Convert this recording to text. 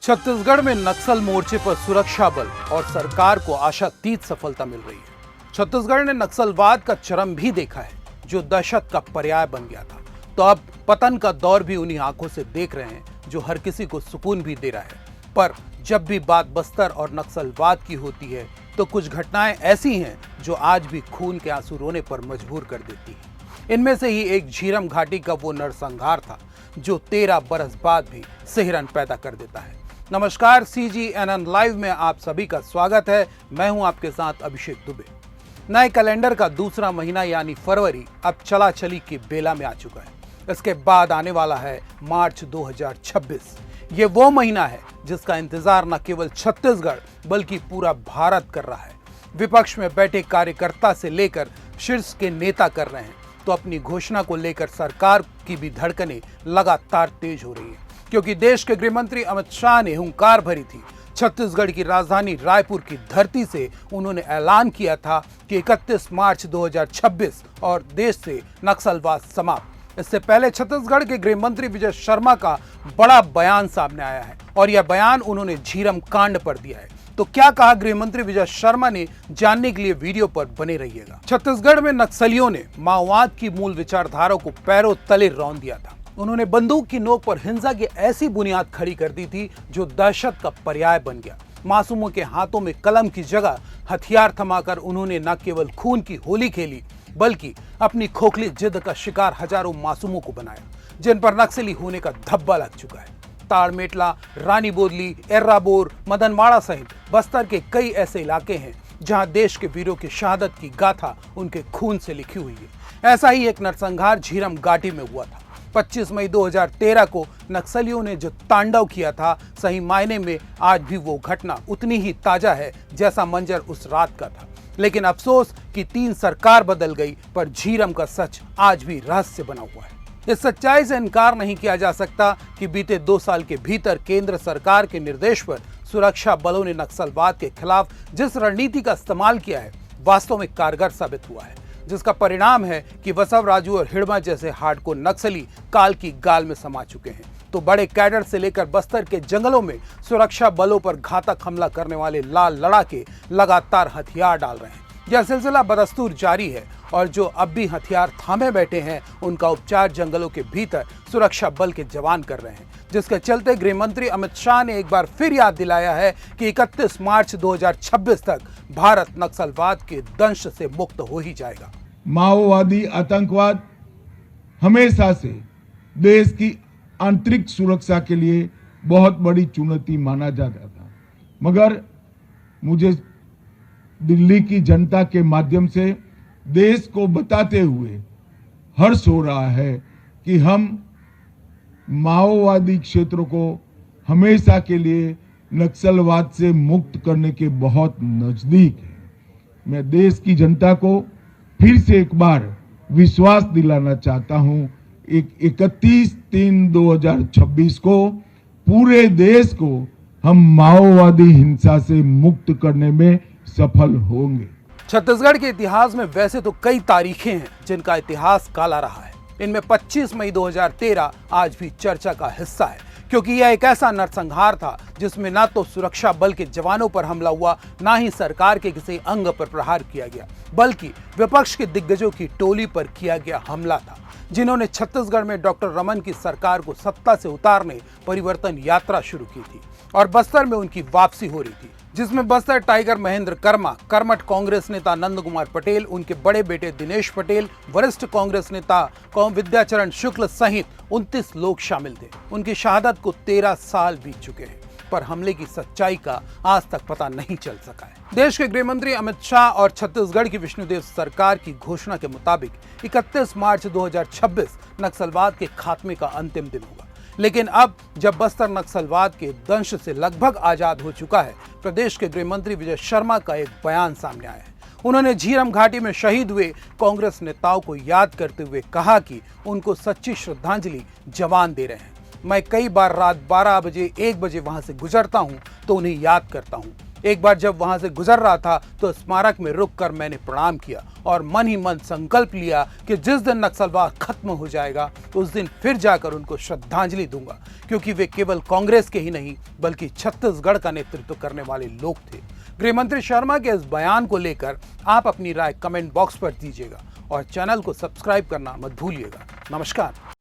छत्तीसगढ़ में नक्सल मोर्चे पर सुरक्षा बल और सरकार को आशातीत सफलता मिल रही है। छत्तीसगढ़ ने नक्सलवाद का चरम भी देखा है, जो दहशत का पर्याय बन गया था। तो अब पतन का दौर भी उन्हीं आंखों से देख रहे हैं, जो हर किसी को सुकून भी दे रहा है। पर जब भी बात बस्तर और नक्सलवाद की होती है, तो कुछ घटनाएं ऐसी हैं जो आज भी खून के आंसू रोने पर मजबूर कर देती हैं। इनमें से ही एक झीरम घाटी का वो नरसंहार था, जो 13 बरस बाद भी सिहरन पैदा कर देता है। नमस्कार, CGNN लाइव में आप सभी का स्वागत है। मैं हूं आपके साथ अभिषेक दुबे। नए कैलेंडर का दूसरा महीना यानी फरवरी अब चला चली की बेला में आ चुका है। इसके बाद आने वाला है मार्च 2026। ये वो महीना है जिसका इंतजार न केवल छत्तीसगढ़ बल्कि पूरा भारत कर रहा है। विपक्ष में बैठे कार्यकर्ता से लेकर शीर्ष के नेता कर रहे हैं, तो अपनी घोषणा को लेकर सरकार की भी धड़कनें लगातार तेज हो रही है, क्योंकि देश के गृह मंत्री अमित शाह ने हुंकार भरी थी। छत्तीसगढ़ की राजधानी रायपुर की धरती से उन्होंने ऐलान किया था कि 31 मार्च 2026 और देश से नक्सलवाद समाप्त। इससे पहले छत्तीसगढ़ के गृह मंत्री विजय शर्मा का बड़ा बयान सामने आया है, और यह बयान उन्होंने झीरम कांड पर दिया है। तो क्या कहा गृह मंत्री विजय शर्मा ने, जानने के लिए वीडियो पर बने रहिएगा। छत्तीसगढ़ में नक्सलियों ने माओवाद की मूल विचारधारा को पैरों तले रौंद दिया था। उन्होंने बंदूक की नोक पर हिंसा की ऐसी बुनियाद खड़ी कर दी थी, जो दहशत का पर्याय बन गया। मासूमों के हाथों में कलम की जगह हथियार थमाकर उन्होंने न केवल खून की होली खेली, बल्कि अपनी खोखली जिद का शिकार हजारों मासूमों को बनाया, जिन पर नक्सली होने का धब्बा लग चुका है। ताड़मेटला, रानी बोदली, एर्राबोर, मदनवाड़ा सहित बस्तर के कई ऐसे इलाके हैं जहां देश के वीरों की शहादत की गाथा उनके खून से लिखी हुई है। ऐसा ही एक नरसंहार झीरम घाटी में हुआ था। 25 मई 2013 को नक्सलियों ने जो तांडव किया था, सही मायने में आज भी वो घटना उतनी ही ताजा है जैसा मंजर उस रात का था। लेकिन अफसोस कि 3 सरकार बदल गई, पर झीरम का सच आज भी रहस्य बना हुआ है। इस सच्चाई से इनकार नहीं किया जा सकता कि बीते 2 साल के भीतर केंद्र सरकार के निर्देश पर सुरक्षा बलों ने नक्सलवाद के खिलाफ जिस रणनीति का इस्तेमाल किया है, वास्तव में कारगर साबित हुआ है, जिसका परिणाम है कि बसवराजू और हिड़मा जैसे हार्डकोर नक्सली काल की गाल में समा चुके हैं। तो बड़े कैडर से लेकर बस्तर के जंगलों में सुरक्षा बलों पर घातक हमला करने वाले लाल लड़ाके लगातार हथियार डाल रहे हैं। यह सिलसिला बदस्तूर जारी है, और जो अब भी हथियार थामे बैठे हैं, उनका उपचार जंगलों के भीतर सुरक्षा बल के जवान कर रहे हैं, जिसके चलते गृह मंत्री अमित शाह ने एक बार फिर याद दिलाया है कि 31 मार्च 2026 तक भारत नक्सलवाद के दंश से मुक्त हो ही जाएगा। माओवादी आतंकवाद हमेशा से देश की आंतरिक सुरक्षा के लिए बहुत बड़ी चुनौती माना जाता था, मगर मुझे दिल्ली की जनता के माध्यम से देश को बताते हुए हर्ष हो रहा है कि हम माओवादी क्षेत्रों को हमेशा के लिए नक्सलवाद से मुक्त करने के बहुत नजदीक हैं। मैं देश की जनता को फिर से एक बार विश्वास दिलाना चाहता हूं, 31/3/2026 को पूरे देश को हम माओवादी हिंसा से मुक्त करने में सफल होंगे। छत्तीसगढ़ के इतिहास में वैसे तो कई तारीखें हैं जिनका इतिहास काला रहा है। इनमें 25 मई 2013 आज भी चर्चा का हिस्सा है, क्योंकि यह एक ऐसा नरसंहार था जिसमें ना तो सुरक्षा बल के जवानों पर हमला हुआ, ना ही सरकार के किसी अंग पर प्रहार किया गया, बल्कि विपक्ष के दिग्गजों की टोली पर किया गया हमला था, जिन्होंने छत्तीसगढ़ में डॉक्टर रमन की सरकार को सत्ता से उतारने परिवर्तन यात्रा शुरू की थी, और बस्तर में उनकी वापसी हो रही थी, जिसमें बस्तर टाइगर महेंद्र कर्मा, कर्मठ कांग्रेस नेता नंद कुमार पटेल, उनके बड़े बेटे दिनेश पटेल, वरिष्ठ कांग्रेस नेता विद्याचरण शुक्ल सहित 29 लोग शामिल थे। उनकी शहादत को 13 साल बीत चुके हैं, पर हमले की सच्चाई का आज तक पता नहीं चल सका है। देश के गृह मंत्री अमित शाह और छत्तीसगढ़ की विष्णुदेव सरकार की घोषणा के मुताबिक 31 मार्च 2026 नक्सलवाद के खात्मे का अंतिम दिन होगा। लेकिन अब जब बस्तर नक्सलवाद के दंश से लगभग आजाद हो चुका है, प्रदेश के गृह मंत्री विजय शर्मा का एक बयान सामने आया है। उन्होंने झीरम घाटी में शहीद हुए कांग्रेस नेताओं को याद करते हुए कहा कि उनको सच्ची श्रद्धांजलि जवान दे रहे हैं। मैं कई बार रात 12 बजे 1 बजे वहां से गुजरता हूं तो उन्हें याद करता हूं। एक बार जब वहां से गुजर रहा था तो स्मारक में रुककर मैंने प्रणाम किया और मन ही मन संकल्प लिया कि जिस दिन नक्सलवाद खत्म हो जाएगा उस दिन फिर जाकर उनको श्रद्धांजलि दूंगा, क्योंकि वे केवल कांग्रेस के ही नहीं बल्कि छत्तीसगढ़ का नेतृत्व करने वाले लोग थे। गृह मंत्री शर्मा के इस बयान को लेकर आप अपनी राय कमेंट बॉक्स पर दीजिएगा और चैनल को सब्सक्राइब करना मत भूलिएगा। नमस्कार।